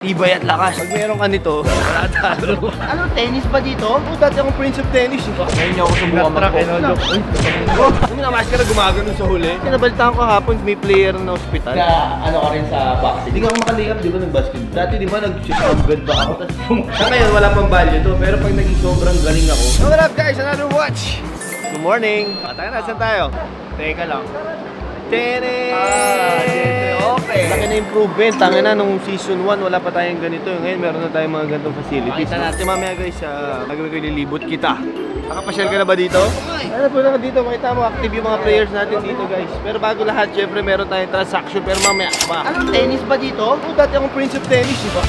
Tibay at lakas. Pag meron ka nito, wala talo. Ano, tennis ba dito? Oh, dati akong prince of tennis. Ngayon niyo ako subukan mag-pop. Ano na, maskara gumagano sa huli. Kinabaltaan ko hapon, may player na hospital. Na ano ka rin sa boxing? Hindi ka ako makalikap, di ba, nag-basketball? Dati di ba, nag-shoot ba ako? Sa ngayon, wala pang value to. Pero pag naging sobrang galing ako. So what up guys, another watch. Good morning. Tayo na, saan tayo? Teka lang. Tere! Okay. Laki na improvement. Tanga na, nung season 1, wala pa tayong ganito. Ngayon, meron na tayong mga ganitong facilities. Makita natin. Mamaya guys, gagawin ko ililibot kita. Nakapasyal ka na ba dito? Ano po lang dito, makita mo, active yung mga players natin dito guys. Pero bago lahat, syempre meron tayong transaction. Pero mamaya pa. Ano, tennis ba dito? Oh, dati akong prince of tennis, di ba?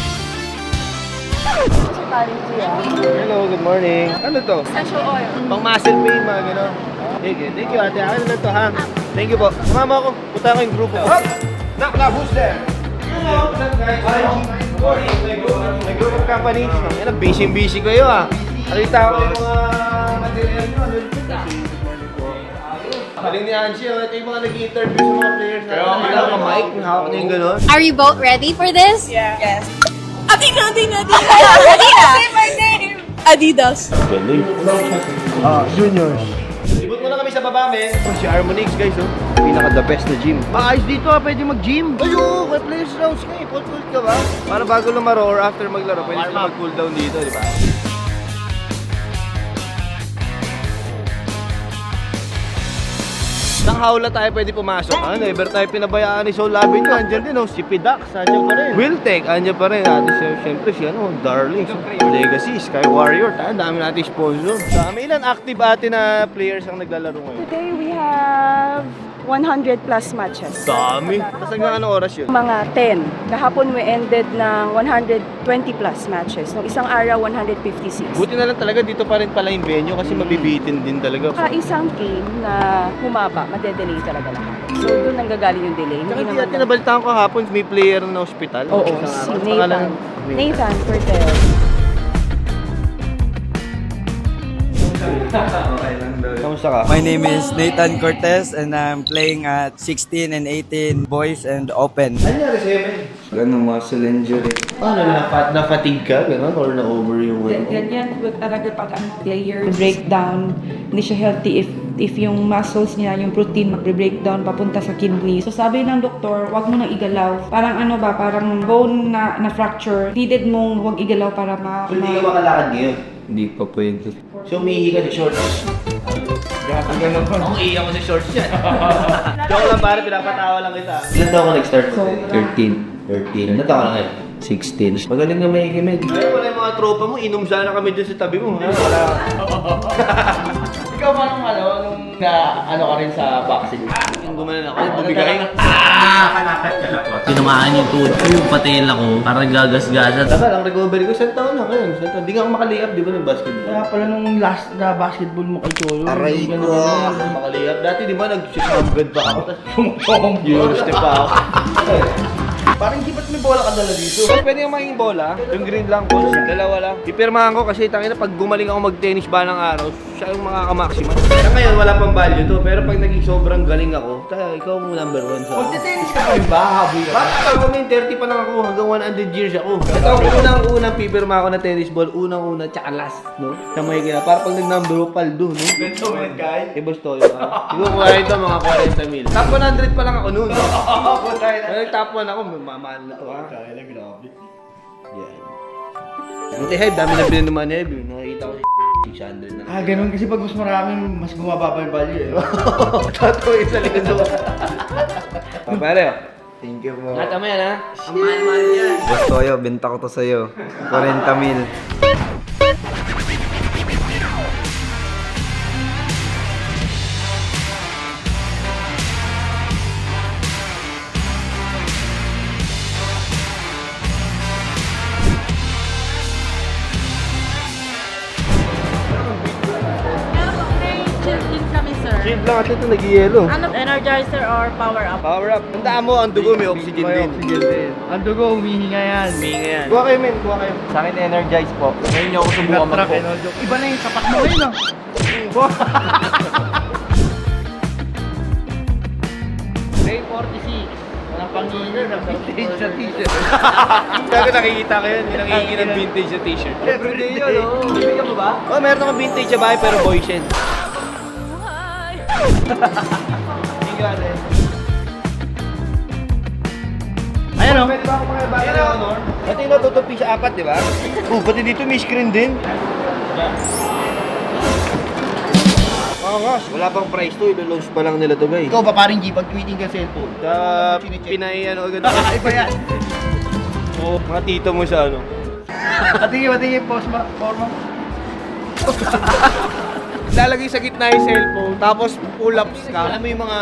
Hello, good morning. Ano to? Essential oil. Pang muscle pain, mga gano'n. Thank you ate. Ano na to ha? Thank you po. Sumama ako. Punta ko yung grupo ko. Hop! Knock na, who's there? Hello, what's up guys? Good morning. May group of companies. Yan, busy kayo ha. Nakita ko yung mga material nyo. Maling ni Angie, ito yung mga nag-interview sa mga players natin. Nakita ko mic, hawak na yung gano'n. Are you both ready for this? Yeah. Yes. Adina! Say my name! Adidas. Galing. Juniors. Libot mo na kami sa baba, men. Si Harmonix, guys, oh. Pinaka-the best na gym. Ayos dito, pwede mag-gym. Ayo, may players rounds ka eh. Full ka ba? Para bago lumaro or after maglaro, pwede sila mag-cool down dito, di ba? Nang hawla tayo pwede pumasok. Never tayo pinabayaan ni Soul Labin ko. Andiyan din, oh. Si Pidax, andiyan pa rin. Wiltec, andiyan pa rin. Siyempre si Darling. Legacy, Sky Warrior. Ang dami natin sponsor. Dami ilan active atin na players ang naglalaro ngayon? Today we have 100 plus matches. Dami. Tapos hanggang anong oras yun? Mga 10. Kahapon we ended ng 120 plus matches. Nung isang araw, 156. Buti na lang talaga dito pa rin pala yung venue kasi mabibitin din talaga. Isang game na humaba, madedelay talaga lahat. So doon nanggagaling yung delay. Saka Hindi di naman natin nabalitaan ko hapon may player na hospital. Oo, Isang si araw. Nathan Cortez. Kamusta ka? My name is Nathan Cortez and I'm playing at 16 and 18 boys and open. Ano nangyari sa'yo, men? Ganun, muscle injury. Paano na-fatigue ka? Gano'n? Or na-over yung work mo? Ganyan talaga pag ang player breakdown, hindi siya healthy if yung muscles niya, yung protein magbe-breakdown papunta sa kidney. So sabi ng doktor, wag mo nang igalaw. Parang ano ba, parang bone na fracture. Needed mong wag igalaw para So, hindi ka makalakad ngayon? Hindi pa pwede. So, umihi ka sa shorts? Ganun po. Ako iiyak ko sa shorts yan. Joke lang pare, pinapatawa lang kita. Ilan taon ka nag-start? 13. 13. Ilan taon ka na ngayon? 16. Magaling na may hikimig. Ay, wala yung mga tropa mo, inom sana kami dyan sa tabi mo. Ha? Wala. Ikaw ba nung ano ka rin sa boxing? Yung gumanan ako, bumigay. Tinamaan yung tuhod ko, yung patela ko, parang gagasgasan. Tagal, ang recovery ko, isang taon na ngayon. Hindi ka ako makaliyap, di ba, ng basketball? Kaya pala nung last na basketball mo kay Cholo. Aray yung ko. ganun. Makaliyap. Dati di ba, nag-shoot pa ako, tapos pumutong. Euro-step pa ako. Parang hindi ba't may bola ka dala dito? Pwede yung maging bola. Yung green lang po. Dalawa lang. Ipirmahan ko kasi tangina pag gumaling ako mag-tennis ba ng araw, siya yung makakamaximal. Pero ngayon wala pang value to. Pero pag naging sobrang galing ako, ikaw mo number 1 sa... Magte-tennis ka pa rin ba? Haboy ka. Bakit ako may 30 pa lang ako hanggang 100 years ako. Ito ang unang pipirma ako na tennis ball. Unang-una tsaka last, no? Sa may kaya. Para pag nag-number 1, paldo, no? Ito man, guys. Eh, boss Toyo. Siguro kuha ito mga 40 mil. Top 100 pa lang ako noon. Top 1 ako, mamahal na to ha. Yan. Buti head, dami na bilhin naman head. Nakikita ko si 600 na. Ganun kasi pag mas marami, mas bumababa yung value eh. Totoo yung sa likod mo. Pare, Thank you po. ngata mo yan ha. Ang mahal-mahal yan. Boss Toyo, benta ko to sa'yo. 40 mil. Chill kami, sir. Shield lang at ito nag-yelo. Ano, energizer or power up? Power up. Tandaan mo, ang dugo may oxygen din. Ang dugo, humihinga yan. Huminga yan. Kuha kayo men, kuha kayo. Sa akin, energize po. Ngayon niyo ako subukan mag-pop. Iba na yung sapak mo ngayon ah. Ray 46. Pangingin na vintage sa t-shirt. Kaya nakikita ko yun, yung nangihingi ng vintage na t-shirt. Everyday yun, oh. Bibigyan mo ba? Oh, meron akong vintage sa bahay pero boys yan. Ayan, oh. Pwede ba ako makibagay ng honor? Pati yung natutupi sa 4, di ba? Pati dito may screen din. Oo nga, wala pang price to, ilo-launch pa lang nila to guys. Ikaw ba paring G, pag tweeting ka cellphone? Sa Pinay ano agad. Iba yan. Oo, mga tito mo sa ano. Patingin post forma. Lalagay sa gitna yung cellphone, tapos pull-ups ka. Alam mo yung mga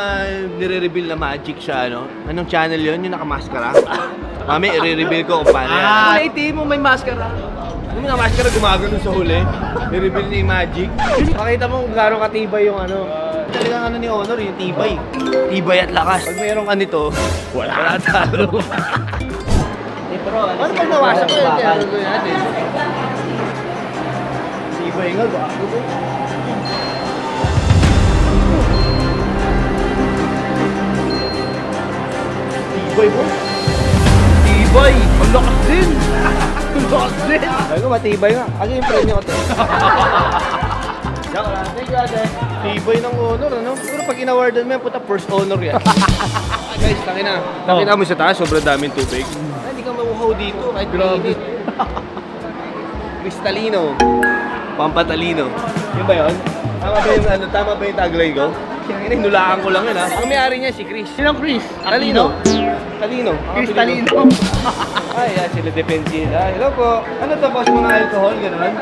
nire-reveal na magic siya, ano? Anong channel yun? Yung nakamaskara? Mami, i-reveal ko kung paano yan. Ay, mo may maskara. Yung mga maskara gumagano sa huli. Nire-reveal niya yung magic. Makita mo kung gano'ng katibay yung ano. Talagang ano ni Honor, yung tibay. Tibay at lakas. Pag mayroong ka nito, wala talo. Ano pag nawasak ko yun? Kaya ano natin? Tibay nga, bago ko. Tibay po. Tibay! Ang lakas din! Ang lakas din! Sabi ko, matibay nga. Kasi yung premyo ko ito. Diyan ka lang. Thank you, ate. Tibay ng honor, ano? Siguro pag in-awardan mo yan, puta first honor yan. Guys, takina. Nakita mo sa taas, sobrang daming tubig. Ay, hindi ka mauhaw dito kahit mainit. Cristalino. Pampatalino. Yun ba yun? Tama ba yung tagline ko? Hinulaan ko lang yun ha. Ang may-ari niya si Chris. Sinong Chris? Talino. Talino. Chris Talino. Ay, yan sila defensive. Ay, hello po. Ano to boss, mga alcohol, gano'n?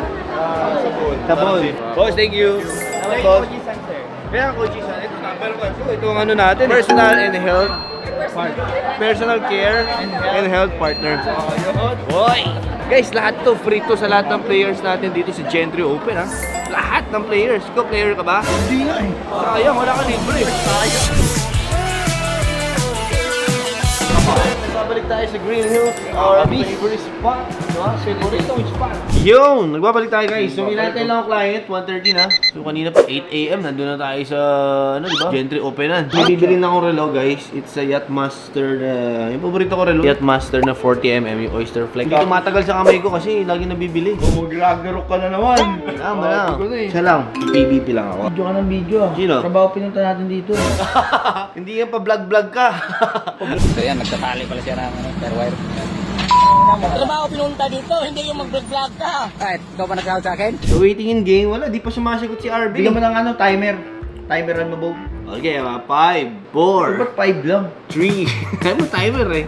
Sabon. Sabon. Boss, thank you. Ano boss? Kaya Koji-san, ito number 1. Ito ang ano natin. Personal and health. Personal care and health partner. Boy! Guys, lahat to free to sa lahat ng players natin dito sa Gentry Open ha. Lahat ng players. Ikaw player ka ba? Hindi nga eh. Sayang, wala ka libre. Nagbabalik tayo sa Green Hills, our favorite spot. Favorite spot. Yun! Nagbabalik tayo guys. So, natin lang ang client, 1:30 na. So, kanina pa 8 AM, nandun na tayo sa, ano diba? Gentry Openan. Bibili na akong relo guys. It's a Yachtmaster na, yung paborito ko relo. Yachtmaster na 40mm, yung Oyster Flex. Hindi tumatagal sa kamay ko kasi lagi nabibili. Mag-ragnarok ka na naman. Tama na. Siya lang. PBB lang ako. Video ka ng video. Sino? Trabaho pinunta natin dito. Hindi yan pa vlog-vlog ka. So yan, nagtatali pala siya ng wire. Trabaho pinunta dito, hindi yung mag-vlog ka. Kahit ikaw pa nag-out sa akin? So waiting in game, wala. Di pa sumasagot si RB. Bigyan mo ng ano, timer. Timeran mo, Bob. Okay, 5, 4, Ba't 5 lang? 3. Kaya mo timer eh.